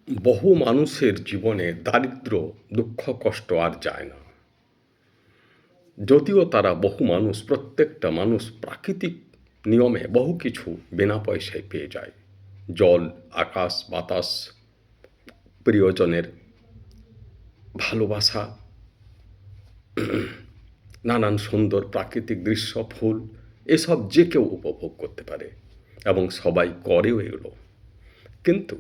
বহু মানুষের জীবনে দারিদ্র্য, দুঃখ, কষ্ট আর যায় না। যদিও তারা প্রত্যেকটা মানুষ প্রাকৃতিক নিয়মে বহু কিছু বিনা পয়সায় পেয়ে যায়। জল, আকাশ, বাতাস, প্রিয়জনের ভালোবাসা, নানান সুন্দর প্রাকৃতিক দৃশ্য, ফুল, এসব যে কেউ উপভোগ করতে পারে এবং সবাই করেও এগুলো। কিন্তু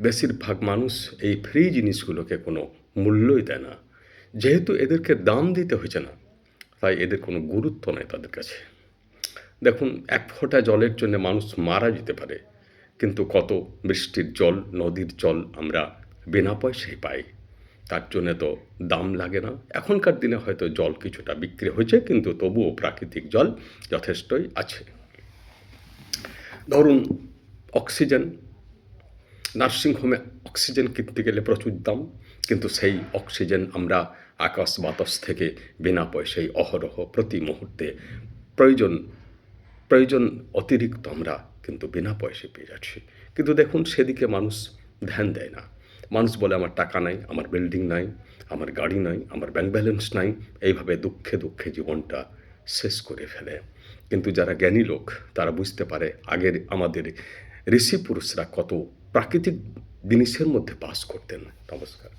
বেশিরভাগ মানুষ এই ফ্রি জিনিসগুলোকে কোনো মূল্যই দেয় না। যেহেতু এদেরকে দাম দিতে হচ্ছে না, তাই এদের কোনো গুরুত্ব নেই তাদের কাছে। দেখুন, এক ফোঁটা জলের জন্য মানুষ মারা যেতে পারে, কিন্তু কত বৃষ্টির জল, নদীর জল আমরা বিনা পয়সায় পাই। তার জন্যে তো দাম লাগে না। এখনকার দিনে হয়তো জল কিছুটা বিক্রি হয়েছে, কিন্তু তবুও প্রাকৃতিক জল যথেষ্টই আছে। ধরুন, অক্সিজেন, নার্সিংহোমে অক্সিজেন কিনতে গেলে প্রচুর দাম, কিন্তু সেই অক্সিজেন আমরা আকাশ বাতাস থেকে বিনা পয়সায় অহরহ প্রতি মুহূর্তে প্রয়োজন প্রয়োজন অতিরিক্ত আমরা কিন্তু বিনা পয়সায় পেয়ে যাচ্ছি। কিন্তু দেখুন, সেদিকে মানুষ ধ্যান দেয় না। মানুষ বলে আমার টাকা নাই, আমার বিল্ডিং নাই, আমার গাড়ি নাই, আমার ব্যাংক ব্যালেন্স নাই, এইভাবে দুঃখে দুঃখে জীবনটা শেষ করে ফেলে। কিন্তু যারা জ্ঞানী লোক, তারা বুঝতে পারে আগের আমাদের ঋষি পুরুষরা কত প্রাকৃতিক জিনিসের মধ্যে বাস করতেন। নমস্কার।